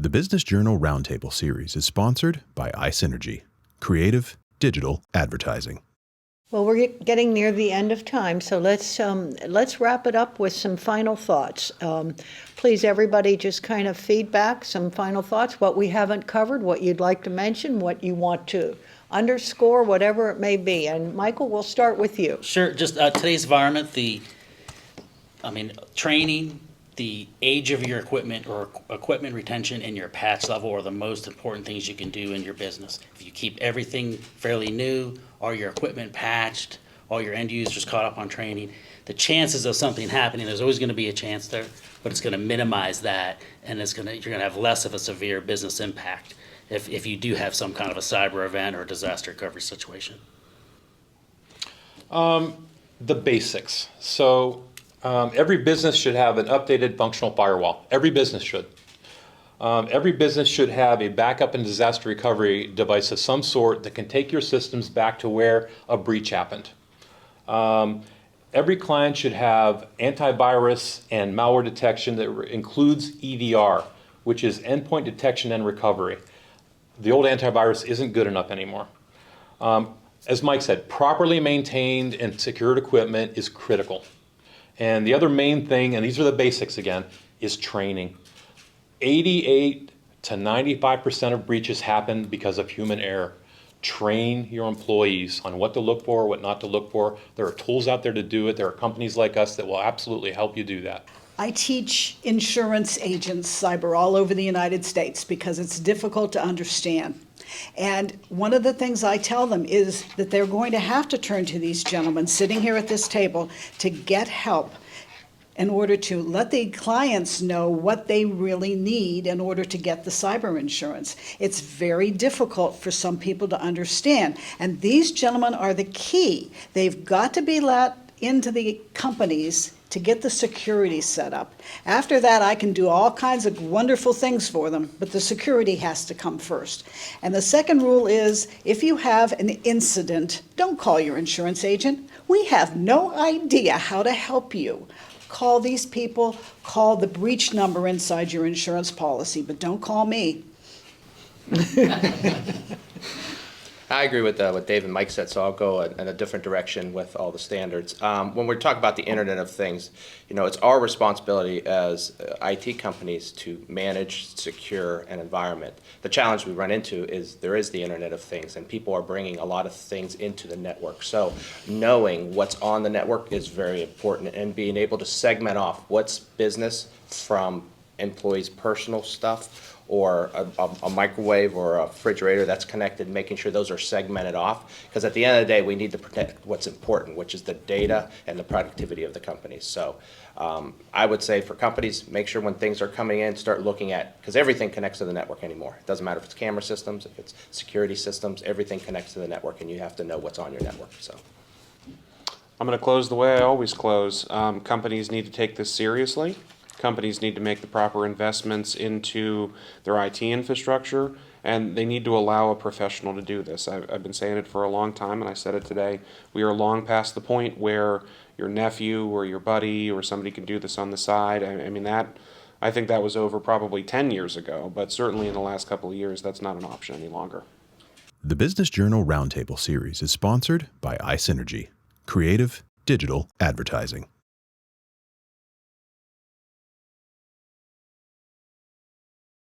The Business Journal Roundtable Series is sponsored by iSynergy, creative digital advertising. Well, we're getting near the end of time, so let's wrap it up with some final thoughts. Please, everybody, just kind of feedback, some final thoughts, what we haven't covered, what you'd like to mention, what you want to underscore, whatever it may be. And Michael, we'll start with you. Sure. Just today's environment, training, the age of your equipment or equipment retention and your patch level are the most important things you can do in your business. If you keep everything fairly new, all your equipment patched, all your end users caught up on training, the chances of something happening, there's always going to be a chance there, but it's going to minimize that, and you're going to have less of a severe business impact if you do have some kind of a cyber event or disaster recovery situation. The basics. So every business should have an updated functional firewall. Every business should. Every business should have a backup and disaster recovery device of some sort that can take your systems back to where a breach happened. Every client should have antivirus and malware detection that includes EDR, which is endpoint detection and recovery. The old antivirus isn't good enough anymore. As Mike said, properly maintained and secured equipment is critical. And the other main thing, and these are the basics again, is training. 88 to 95% of breaches happen because of human error. Train your employees on what to look for, what not to look for. There are tools out there to do it. There are companies like us that will absolutely help you do that. I teach insurance agents cyber all over the United States because it's difficult to understand. And one of the things I tell them is that they're going to have to turn to these gentlemen sitting here at this table to get help in order to let the clients know what they really need in order to get the cyber insurance. It's very difficult for some people to understand. And these gentlemen are the key. They've got to be let into the companies to get the security set up. After that, I can do all kinds of wonderful things for them, but the security has to come first. And the second rule is, if you have an incident, don't call your insurance agent. We have no idea how to help you. Call these people, call the breach number inside your insurance policy, but don't call me. I agree with what Dave and Mike said, so I'll go in a different direction with all the standards. When we talk about the Internet of Things, it's our responsibility as IT companies to manage, secure an environment. The challenge we run into is there is the Internet of Things, and people are bringing a lot of things into the network. So knowing what's on the network is very important, and being able to segment off what's business from employees' personal stuff, or a microwave or a refrigerator that's connected, making sure those are segmented off. Because at the end of the day, we need to protect what's important, which is the data and the productivity of the companies. So I would say for companies, make sure when things are coming in, start looking at, because everything connects to the network anymore. It doesn't matter if it's camera systems, if it's security systems, everything connects to the network, and you have to know what's on your network. So I'm going to close the way I always close. Companies need to take this seriously. Companies need to make the proper investments into their IT infrastructure, and they need to allow a professional to do this. I've been saying it for a long time, and I said it today. We are long past the point where your nephew or your buddy or somebody can do this on the side. I think that was over probably 10 years ago, but certainly in the last couple of years, that's not an option any longer. The Business Journal Roundtable Series is sponsored by iSynergy, creative digital advertising.